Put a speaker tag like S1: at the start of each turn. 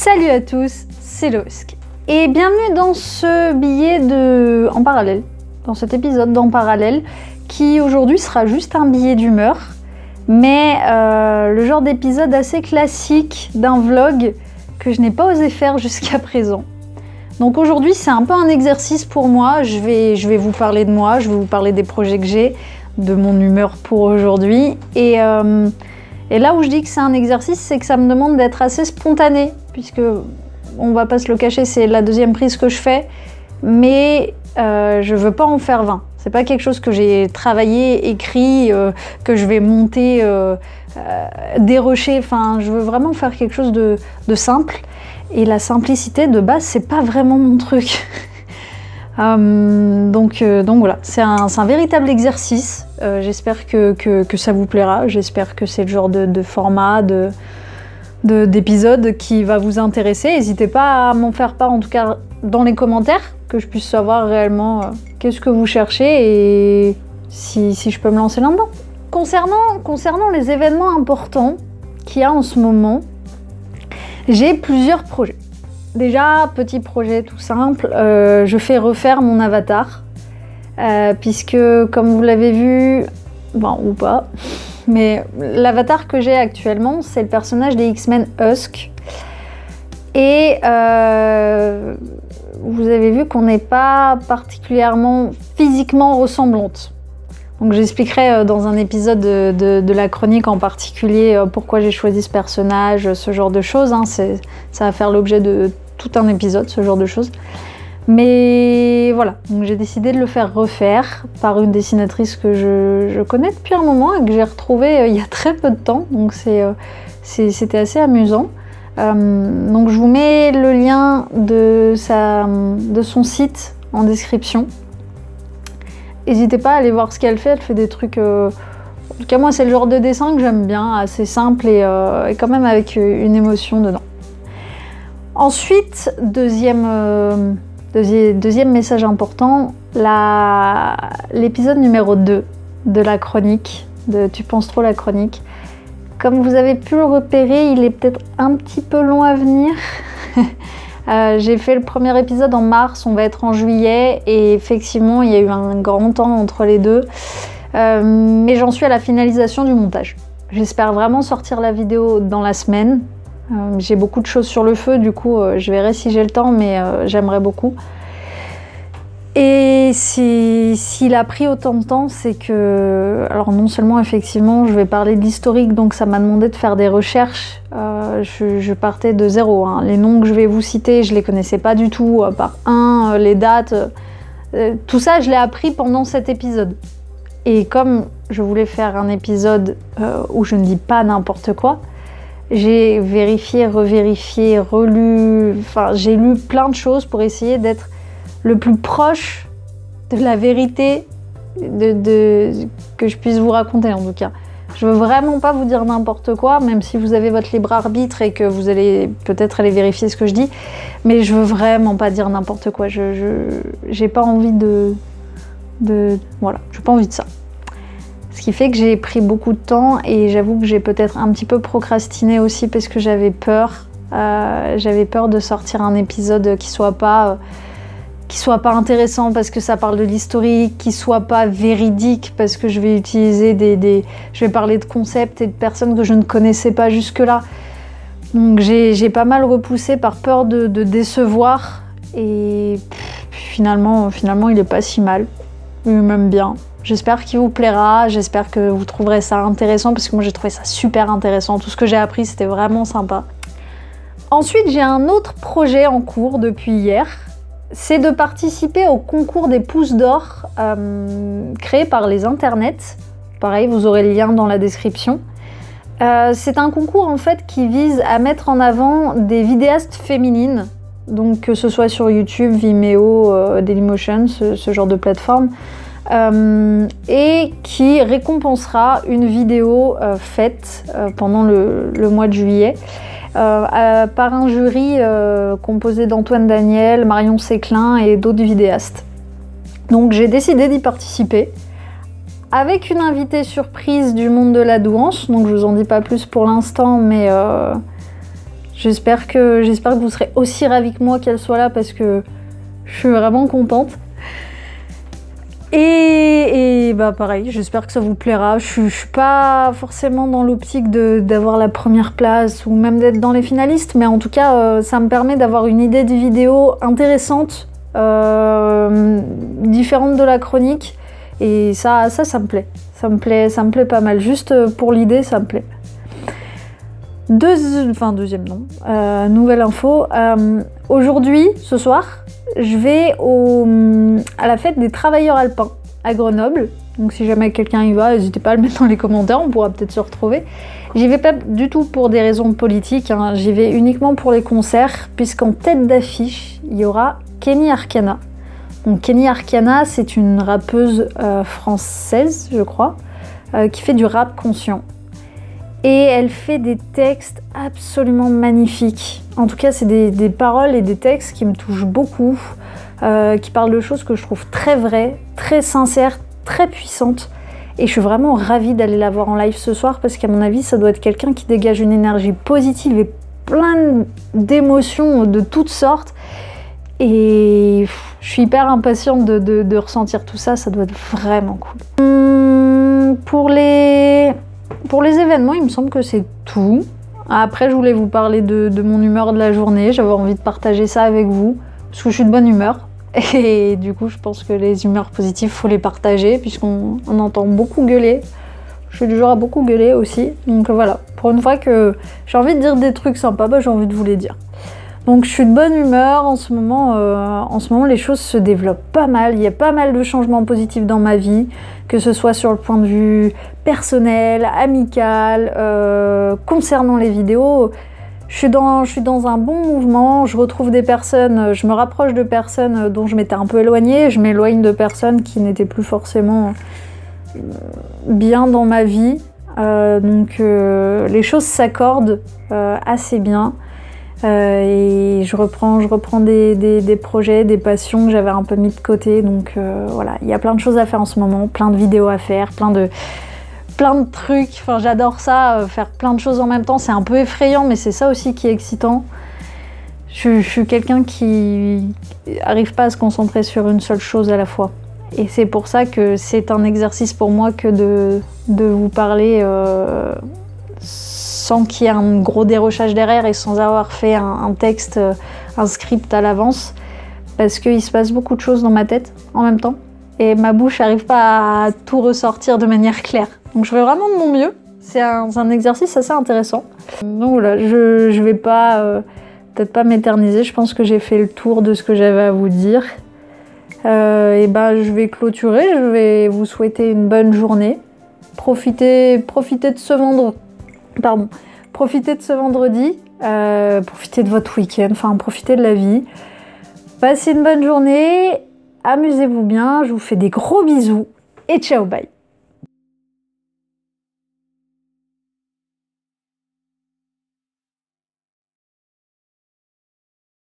S1: Salut à tous, c'est Losk et bienvenue dans ce billet en parallèle, dans cet épisode d'en parallèle qui aujourd'hui sera juste un billet d'humeur, mais le genre d'épisode assez classique d'un vlog que je n'ai pas osé faire jusqu'à présent. Donc aujourd'hui c'est un peu un exercice pour moi, je vais vous parler de moi, je vais vous parler des projets que j'ai, de mon humeur pour aujourd'hui et là où je dis que c'est un exercice, c'est que ça me demande d'être assez spontané, puisque on va pas se le cacher, c'est la deuxième prise que je fais, mais je veux pas en faire 20. C'est pas quelque chose que j'ai travaillé, écrit, que je vais monter, dérocher, enfin je veux vraiment faire quelque chose de simple, et la simplicité de base c'est pas vraiment mon truc. Donc voilà, c'est un véritable exercice, j'espère que ça vous plaira, j'espère que c'est le genre de format, d'épisode qui va vous intéresser. N'hésitez pas à m'en faire part, en tout cas dans les commentaires, que je puisse savoir réellement qu'est-ce que vous cherchez et si je peux me lancer là-dedans. Concernant les événements importants qu'il y a en ce moment, j'ai plusieurs projets. Déjà, petit projet tout simple, je fais refaire mon avatar, puisque comme vous l'avez vu, bon, ou pas, mais l'avatar que j'ai actuellement, c'est le personnage des X-Men Husk. Et vous avez vu qu'on n'est pas particulièrement physiquement ressemblantes. Donc j'expliquerai dans un épisode de la chronique en particulier pourquoi j'ai choisi ce personnage, ce genre de choses. Hein, ça va faire l'objet de tout un épisode, ce genre de choses. Mais voilà, donc j'ai décidé de le faire refaire par une dessinatrice que je connais depuis un moment et que j'ai retrouvée il y a très peu de temps, donc c'était assez amusant. Donc je vous mets le lien de son site en description. N'hésitez pas à aller voir ce qu'elle fait des trucs... En tout cas moi c'est le genre de dessin que j'aime bien, assez simple et quand même avec une émotion dedans. Ensuite, deuxième message important, l'épisode numéro 2 de la chronique, de Tu penses trop la chronique. Comme vous avez pu le repérer, il est peut-être un petit peu long à venir. J'ai fait le premier épisode en mars, on va être en juillet, et effectivement il y a eu un grand temps entre les deux. Mais j'en suis à la finalisation du montage. J'espère vraiment sortir la vidéo dans la semaine. J'ai beaucoup de choses sur le feu, du coup je verrai si j'ai le temps, mais j'aimerais beaucoup. Et s'il a pris autant de temps, c'est que... Alors non seulement effectivement je vais parler de l'historique, donc ça m'a demandé de faire des recherches. Je partais de zéro, hein. Les noms que je vais vous citer, je les connaissais pas du tout, par un, les dates, tout ça je l'ai appris pendant cet épisode. Et comme je voulais faire un épisode où je ne dis pas n'importe quoi, j'ai vérifié, revérifié, relu, enfin j'ai lu plein de choses pour essayer d'être le plus proche de la vérité que je puisse vous raconter en tout cas. Je veux vraiment pas vous dire n'importe quoi, même si vous avez votre libre arbitre et que vous allez peut-être aller vérifier ce que je dis, mais je veux vraiment pas dire n'importe quoi. J'ai pas envie voilà, j'ai pas envie de ça. Ce qui fait que j'ai pris beaucoup de temps et j'avoue que j'ai peut-être un petit peu procrastiné aussi parce que j'avais peur. J'avais peur de sortir un épisode qui soit pas intéressant parce que ça parle de l'historique, qui soit pas véridique parce que je vais utiliser je vais parler de concepts et de personnes que je ne connaissais pas jusque-là. Donc j'ai pas mal repoussé par peur de décevoir et finalement il est pas si mal, il m'aime bien. J'espère qu'il vous plaira, j'espère que vous trouverez ça intéressant parce que moi j'ai trouvé ça super intéressant. Tout ce que j'ai appris c'était vraiment sympa. Ensuite j'ai un autre projet en cours depuis hier. C'est de participer au concours des pouces d'or créé par les internets. Pareil, vous aurez le lien dans la description. C'est un concours en fait qui vise à mettre en avant des vidéastes féminines, donc que ce soit sur YouTube, Vimeo, Dailymotion, ce genre de plateforme, et qui récompensera une vidéo faite pendant le mois de juillet. Par un jury composé d'Antoine Daniel, Marion Séclin et d'autres vidéastes. Donc j'ai décidé d'y participer avec une invitée surprise du monde de la douance, donc je vous en dis pas plus pour l'instant, mais J'espère que vous serez aussi ravis que moi qu'elle soit là parce que je suis vraiment contente. Et bah pareil, j'espère que ça vous plaira. Je suis pas forcément dans l'optique d'avoir la première place ou même d'être dans les finalistes, mais en tout cas, ça me permet d'avoir une idée de vidéo intéressante, différente de la chronique. Et ça me plaît. Ça me plaît pas mal. Juste pour l'idée, ça me plaît. Deuxième nom, nouvelle info. Aujourd'hui, ce soir, je vais à la fête des travailleurs alpins à Grenoble. Donc si jamais quelqu'un y va, n'hésitez pas à le mettre dans les commentaires, on pourra peut-être se retrouver. J'y vais pas du tout pour des raisons politiques, hein. J'y vais uniquement pour les concerts, puisqu'en tête d'affiche, il y aura Kenny Arcana. Donc Kenny Arcana, c'est une rappeuse française, je crois, qui fait du rap conscient. Et elle fait des textes absolument magnifiques. En tout cas, c'est des paroles et des textes qui me touchent beaucoup, qui parlent de choses que je trouve très vraies, très sincères, très puissantes. Et je suis vraiment ravie d'aller la voir en live ce soir parce qu'à mon avis, ça doit être quelqu'un qui dégage une énergie positive et plein d'émotions de toutes sortes. Et je suis hyper impatiente de ressentir tout ça, ça doit être vraiment cool. Pour les événements, il me semble que c'est tout. Après, je voulais vous parler de mon humeur de la journée. J'avais envie de partager ça avec vous, parce que je suis de bonne humeur. Et du coup, je pense que les humeurs positives, il faut les partager, puisqu'on entend beaucoup gueuler. Je suis du genre à beaucoup gueuler aussi. Donc voilà, pour une fois que j'ai envie de dire des trucs sympas, bah, j'ai envie de vous les dire. Donc je suis de bonne humeur, en ce moment les choses se développent pas mal, il y a pas mal de changements positifs dans ma vie, que ce soit sur le point de vue personnel, amical, concernant les vidéos. Je suis dans un bon mouvement, je retrouve des personnes, je me rapproche de personnes dont je m'étais un peu éloignée, je m'éloigne de personnes qui n'étaient plus forcément bien dans ma vie. Donc les choses s'accordent assez bien. Et je reprends des projets, des passions que j'avais un peu mis de côté. Donc voilà, il y a plein de choses à faire en ce moment, plein de vidéos à faire, plein de trucs. Enfin, j'adore ça, faire plein de choses en même temps. C'est un peu effrayant, mais c'est ça aussi qui est excitant. Je suis quelqu'un qui n'arrive pas à se concentrer sur une seule chose à la fois. Et c'est pour ça que c'est un exercice pour moi que de vous parler sans qu'il y ait un gros dérochage derrière et sans avoir fait un texte, un script à l'avance, parce qu'il se passe beaucoup de choses dans ma tête en même temps et ma bouche n'arrive pas à tout ressortir de manière claire. Donc je fais vraiment de mon mieux, c'est un exercice assez intéressant. Donc voilà, je vais pas, peut-être pas m'éterniser, je pense que j'ai fait le tour de ce que j'avais à vous dire. Et ben je vais clôturer, je vais vous souhaiter une bonne journée. Profitez de ce vendredi. Profitez de ce vendredi, profitez de votre week-end, enfin profitez de la vie. Passez une bonne journée, amusez-vous bien, je vous fais des gros bisous et ciao, bye.